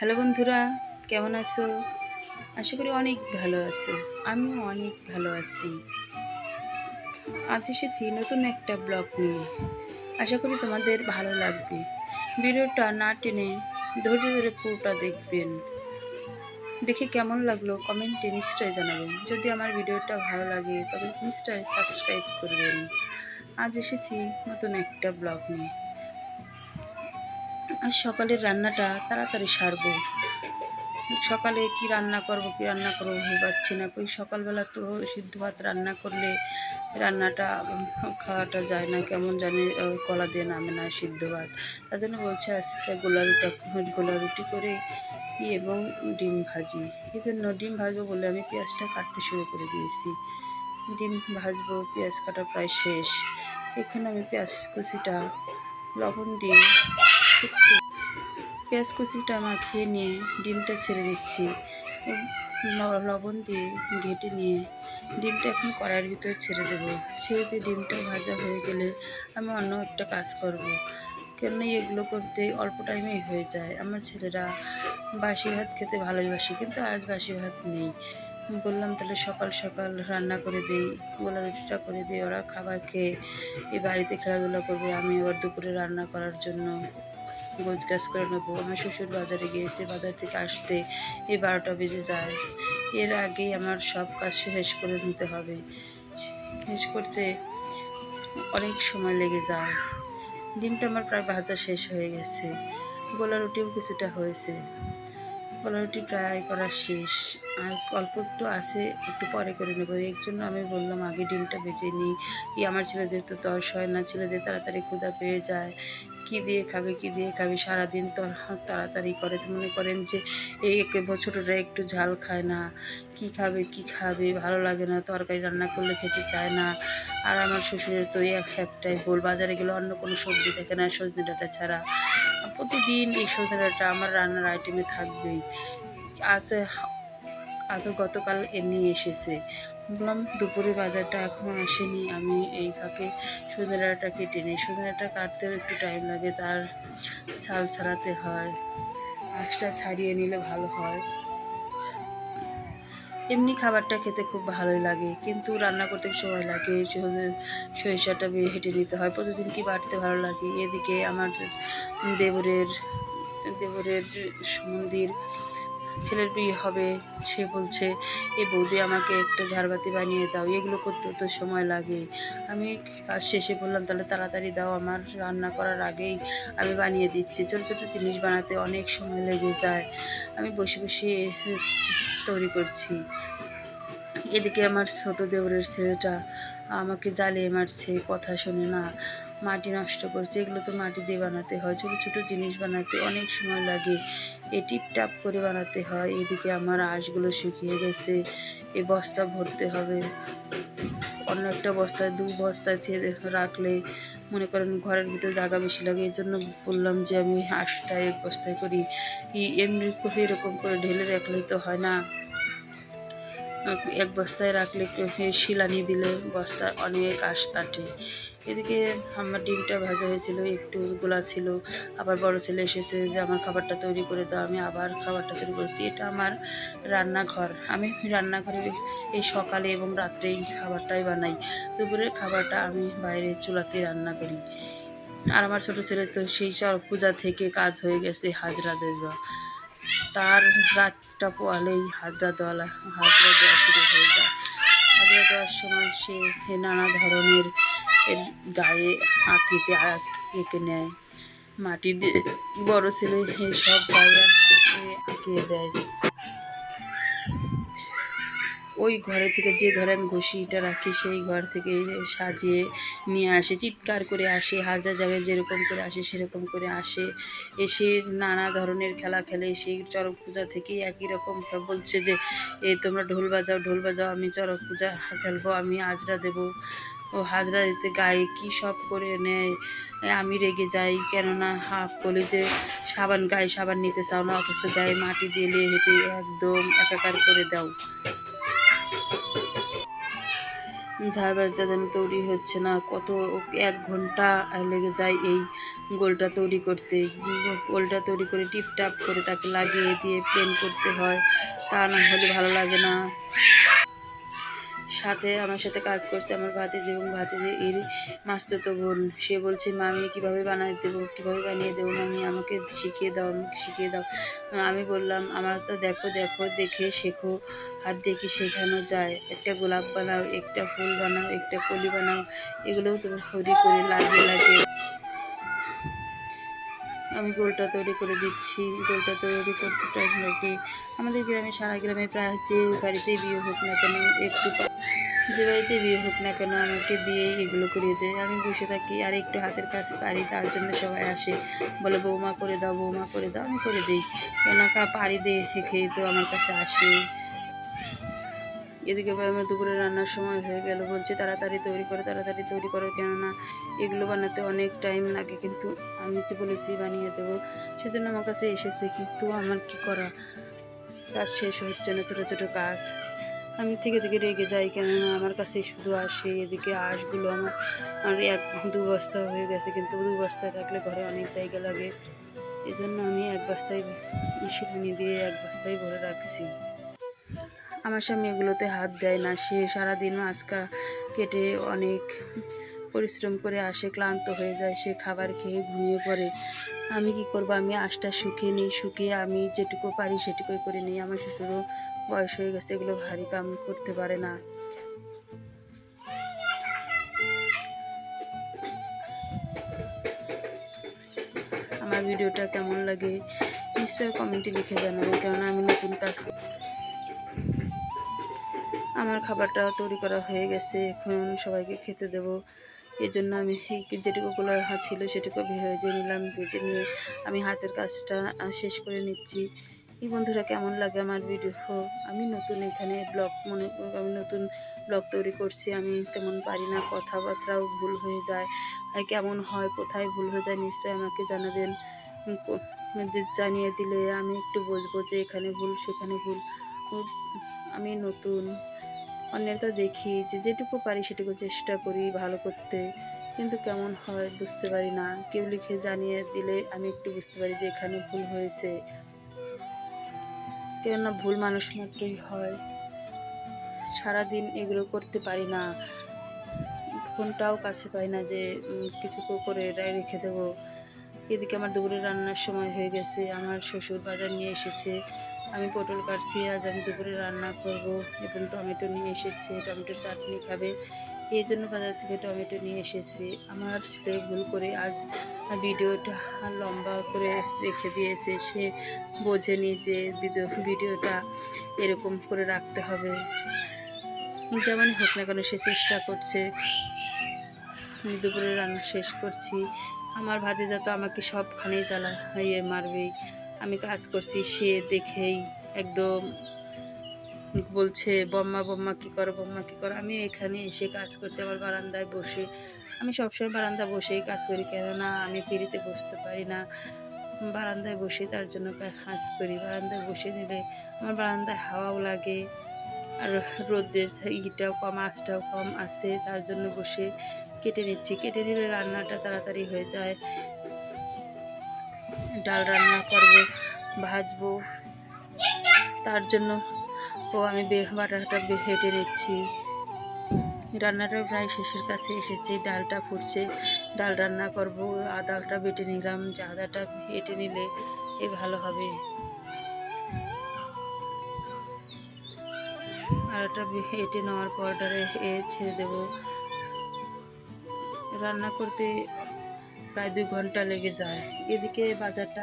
Hello বন্ধুরা, কেমন আছো? আশা করি অনেক ভালো আছো। আমিও অনেক ভালো আছি। আজ এসেছি নতুন একটা ব্লগ নিয়ে। আশা করি তোমাদের ভালো লাগবে। ভিডিওটা না টেনে ধৈর্য ধরে পুরোটা দেখবেন। দেখে কেমন লাগলো কমেন্টে নিশ্চয়ই জানাবেন। যদি আমার ভিডিওটা ভালো লাগে তবে নিশ্চয়ই সাবস্ক্রাইব করবেন। আজ এসেছি নতুন একটা ব্লগ নিয়ে। আজ সকালের রান্নাটা তাড়াতাড়ি সারবো। সকালে কি রান্না করব ভেবে পাচ্ছি না। কই সকালবেলা তো সিদ্ধ ভাত রান্না করলে রান্নাটা খাওয়াটা যায় না, কেমন জানি কলা দিয়ে নামে না সিদ্ধ ভাত। তার জন্য বলছে আজকে গোলা রুটি করে এবং ডিম ভাজি। এই জন্য ডিম ভাজবো বলে আমি পেঁয়াজটা কাটতে শুরু করে দিয়েছি। ডিম ভাজবো, পেঁয়াজ কাটা প্রায় শেষ। এখন আমি পেঁয়াজ কুচিটা লবণ দিয়ে পেঁয়াজ কুচিটা মাখিয়ে নিয়ে ডিমটা ছেড়ে দিচ্ছি। লবণ দিয়ে ঘেঁটে নিয়ে ডিমটা এখন কড়াইয়ের ভিতরে ছেড়ে দেবো। ছেড়ে দিয়ে ডিমটা ভাজা হয়ে গেলে আমি অন্য একটা কাজ করব। কেননা এগুলো করতে অল্প টাইমেই হয়ে যায়। আমার ছেলেরা বাসি ভাত খেতে ভালোবাসে, কিন্তু আজ বাসি ভাত নেই। বললাম তাহলে সকাল সকাল রান্না করে দিই, গোলা রুটিটা করে দিই, ওরা খাবার খেয়ে এই বাড়িতে খেলাধুলা করবে। আমি আবার দুপুরে রান্না করার জন্য গোছগাছ করে নেবো। আমার শ্বশুর বাজারে গিয়েছে, বাজার থেকে আসতে এই 12টা বেজে যায়। এর আগেই আমার সব কাজ শেষ করে নিতে হবে। শেষ করতে অনেক সময় লেগে যায়। ডিমটা আমার প্রায় ভাজা শেষ হয়ে গেছে। গোলা রুটিও কিছুটা হয়েছে। গোলা রুটি প্রায় করা শেষ, আর অল্প একটু আছে, একটু পরে করে নেবো। এর জন্য আমি বললাম আগে ডিমটা ভেজে নিই। আমার ছেলেদের তো তর্স হয় না, ছেলেদের তাড়াতাড়ি ক্ষুধা পেয়ে যায়। কী দিয়ে খাবে সারাদিন তো তাড়াতাড়ি করে। তো মনে করেন যে এই ছোটোটা একটু ঝাল খায় না, কি খাবে ভালো লাগে না, তরকারি রান্না করলে খেতে চায় না। আর আমার শ্বশুরের তো একটাই ভুল, বাজারে গেলে অন্য কোনো সবজি থাকে না সজনে ডাঁটা ছাড়া। প্রতিদিন এই সজনে ডাঁটা আমার রান্নার আইটেমে থাকবেই। আছে, আগে গতকাল এমনি এসেছে। বললাম দুপুরে বাজারটা এখনও আসেনি, আমি এই ফাঁকে সজনে ডাঁটাটা কেটে নিই। সজনে ডাঁটা কাটতেও একটু টাইম লাগে, তার ছাল ছাড়াতে হয়, আঁশটা ছাড়িয়ে নিলে ভালো হয়। এমনি খাবারটা খেতে খুব ভালোই লাগে, কিন্তু রান্না করতে সময় লাগে। সরিষাটা হেঁটে নিতে হয়, প্রতিদিন কি বাটতে ভালো লাগে। এদিকে আমার দেবরের মন্দির ছেলের বিয়ে হবে, সে বলছে এই বৌদি আমাকে একটা ঝাড়বাতি বানিয়ে দাও। এগুলো করতে তো সময় লাগে। আমি কাজ শেষে বললাম তাহলে তাড়াতাড়ি দাও, আমার রান্না করার আগেই আমি বানিয়ে দিচ্ছি। ছোটো ছোটো জিনিস বানাতে অনেক সময় লেগে যায়। আমি বসে বসে তৈরি করছি। এদিকে আমার ছোট দেওরের ছেলেটা আমাকে জ্বালিয়ে মারছে, কথা শোনে না, মাটি নষ্ট করছে। এগুলো তো মাটি দিয়ে বানাতে হয়, ছোটো ছোটো জিনিস বানাতে অনেক সময় লাগে, এ টিপটাপ করে বানাতে হয়। এদিকে আমার আঁশগুলো শুকিয়ে গেছে, এ বস্তা ভরতে হবে। অন্য একটা বস্তায় 2 বস্তায় ছেড়ে রাখলে মনে করেন ঘরের ভিতরে জায়গা বেশি লাগে। এই জন্য বললাম যে আমি আঁশটা 1 বস্তায় করি। এমনি করে এরকম করে ঢেলে রাখলেই তো হয় না। 1 বস্তায় রাখলে শিলানি দিলে বস্তা অনেক আঁশ কাটে। এদিকে আমার ডিমটা ভাজা হয়েছিল, একটু গোলা ছিল। আবার বড় ছেলে এসেছে যে আমার খাবারটা তৈরি করে দাও। আমি আবার খাবারটা তৈরি করেছি। এটা আমার রান্নাঘর। আমি রান্নাঘরে এই সকালে এবং রাত্রে এই খাবারটাই বানাই। দুপুরের খাবারটা আমি বাইরে চুলাতেই রান্না করি। আর আমার ছোটো ছেলে তো সেই সব পূজা থেকে কাজ হয়ে গেছে হাজরা দেওয়া। তার রাতটা পোয়ালেই হাজরা দেওয়া শুরু হয়ে যায়। হাজরা দেওয়ার সময় সে নানা ধরনের গায়ে আকৃতি এঁকে নেয়। মাটি দিয়ে বড় ছেলে সব গায়ে আঁকিয়ে দেয়। ওই ঘরে থেকে, যে ঘরে আমি ঘষিটা রাখি সেই ঘর থেকে সাজিয়ে নিয়ে আসে, চিৎকার করে আসে, হাজরা জায়গায় যেরকম করে আসে সেরকম করে আসে। এসে নানা ধরনের খেলা খেলে। সেই চড়ক পূজা থেকেই একই রকম বলছে যে তোমরা ঢোল বাজাও, আমি চড়ক পূজা খেলবো, আমি হাজরা দেবো। ও হাজরা দিতে গায়ে কী সব করে নেয়। আমি রেগে যাই, কেননা বলি যে গায়ে সাবান নিতে চাও না, অথচ গায়ে মাটি দিয়ে হেঁটে একদম একাকার করে দাও। ঝাড়বাড়িটা যেন তৈরি হচ্ছে না, কত 1 ঘন্টা লেগে যায় এই গোলটা তৈরি করতে। গোলটা তৈরি করে টিপটাপ করে তাকে লাগিয়ে দিয়ে প্লেন করতে হয়, তা না হলে ভালো লাগে না। সাথে আমার সাথে কাজ করছে আমার ভাতিজি এবং ভাতিজি এর মাস্তুতো বোন। সে বলছে, মামি কীভাবে বানিয়ে দেবো, কীভাবে বানিয়ে দেবো মামি, আমাকে শিখিয়ে দাও, আমাকে শিখিয়ে দাও। আমি বললাম, আমার তো দেখো দেখো, দেখে শেখো, হাত দিয়ে কি শেখানো যায়? একটা গোলাপ বানাও, একটা ফুল বানাও, একটা কলি বানাও, এগুলোও তুমি তৈরি করে লাগিয়ে লাগিয়ে আমি গোলটা তৈরি করে দিচ্ছি। গোলটা তৈরি করতে টাইম লাগে। আমাদের গ্রামে, সারা গ্রামে প্রায় যে বাড়িতেই বিয়ে হোক না কেন, যে বাড়িতে বিয়ে হোক না কেন আমাকে দিয়ে এগুলো করিয়ে দেয়। আমি বসে থাকি আর একটু হাতের কাজ পারি, তার জন্য সবাই আসে, বলে বৌমা করে দাও, বৌমা করে দাও। আমি করে দিই, কেননা পারি দেখে তো আমার কাছে আসে। এদিকে আমার দুপুরে রান্নার সময় হয়ে গেল, বলছে তাড়াতাড়ি তৈরি করো, তাড়াতাড়ি তৈরি করো, কেননা এগুলো বানাতে অনেক টাইম লাগে। কিন্তু আমি যে বলেছি বানিয়ে দেবো, সেজন্য আমার কাছে এসেছে, কিন্তু আমার কি করা, কাজ শেষ হচ্ছে না, ছোটো ছোটো কাজ। আমি থেকে রেগে যাই, কেননা আমার কাছে শুধু আসে। এদিকে আঁশগুলো আমার 1-2 বস্তা হয়ে গেছে, কিন্তু 2 বস্তা থাকলে ঘরে অনেক জায়গা লাগে, এই জন্য আমি 1 বস্তায় সেখানে দিয়ে 1 বস্তায় ভরে রাখছি। আমার স্বামী এগুলোতে হাত দেয় না, সে সারাদিন মাছ কেটে অনেক পরিশ্রম করে আসে, ক্লান্ত হয়ে যায়, সে খাবার খেয়ে ঘুমিয়ে পড়ে। আমি কি করব, আমি আঁশটা শুকিয়ে নিই, শুকিয়ে আমি যেটুকু পারি সেটুকুই করে নিই। আমার শ্বশুরও বয়স হয়ে গেছে, এগুলো ভারী কাম করতে পারে না। আমার ভিডিওটা কেমন লাগে নিশ্চয়ই কমেন্টে লিখে জানাবেন, কেননা আমি নতুন কাজ। আমার খাবারটা তৈরি করা হয়ে গেছে, এখন সবাইকে খেতে দেব। এই জন্য আমি যেটুকুগুলো ছিল সেটুকু ভেজে নিলাম, ভেজে নিয়ে আমি হাতের কাজটা শেষ করে নিচ্ছি। এই বন্ধুরা, কেমন লাগে আমার ভিডিও? আমি নতুন এখানে আমি নতুন ব্লগ তৈরি করছি, আমি তেমন পারি না, কথাবার্তাও ভুল হয়ে যায়। কেমন হয়, কোথায় ভুল হয়ে যায়, নিশ্চয়ই আমাকে জানাবেন। জানিয়ে দিলে আমি একটু বুঝবো যে এখানে ভুল, সেখানে ভুল। আমি নতুন, অন্যেরটা দেখি যে যেটুকু পারি সেটুকু চেষ্টা করি ভালো করতে, কিন্তু কেমন হয় বুঝতে পারি না। কেউ লিখে জানিয়ে দিলে আমি একটু বুঝতে পারি যে এখানে ভুল হয়েছে, কেননা ভুল মানুষ মাত্রই হয়। সারাদিন এগুলো করতে পারি না, ফোনটাও কাছে পাই না যে কিছু করে রেখে দেবো। এদিকে আমার দুপুরে রান্নার সময় হয়ে গেছে, আমার শ্বশুর বাজার নিয়ে এসেছে, আমি পটল কাটছি, আজ আমি দুপুরে রান্না করব। এবং টমেটো নিয়ে এসেছে, টমেটোর চাটনি খাবে, এই জন্য বাজার থেকে টমেটো নিয়ে এসেছে। আমার ছেলে ভুল করে আজ ভিডিওটা লম্বা করে রেখে দিয়েছে, সে বোঝেনি যে ভিডিওটা এরকম করে রাখতে হবে। যেমনই হোক না কেন সে চেষ্টা করছে। আমি দুপুরে রান্না শেষ করছি, আমার ভাতিজা তো আমাকে সবখানেই জ্বালিয়ে মারবেই। আমি কাজ করছি, সে দেখেই একদম বলছে, বম্মা বম্মা কী করো, বম্মা কী করো। আমি এখানে এসে কাজ করছি আমার বারান্দায় বসে। আমি সবসময় বারান্দা বসেই কাজ করি, কেননা আমি পিড়িতে বসতে পারি না, বারান্দায় বসে তার জন্য কাজ করি। বারান্দায় বসে নিলে আমার বারান্দায় হাওয়াও লাগে, আর রোদের ইটাও কম, আঁচটাও কম আছে, তার জন্য বসে কেটে নিচ্ছি। কেটে নিলে রান্নাটা তাড়াতাড়ি হয়ে যায়। ডাল রান্না করব, ভাজবো, তার জন্য আমি বাটাটা হেঁটে নিচ্ছি। রান্নাটা প্রায় শেষের কাছে এসেছে, ডালটা ফুটছে, ডাল রান্না করব। আদাটা বেটে নিলাম, যে আদাটা বেটে নিলে ভালো হবে। আদাটা বেটে নেওয়ার পর ডালে ছেড়ে দেবো। রান্না করতে প্রায় 2 ঘন্টা লেগে যায়। এদিকে বাজারটা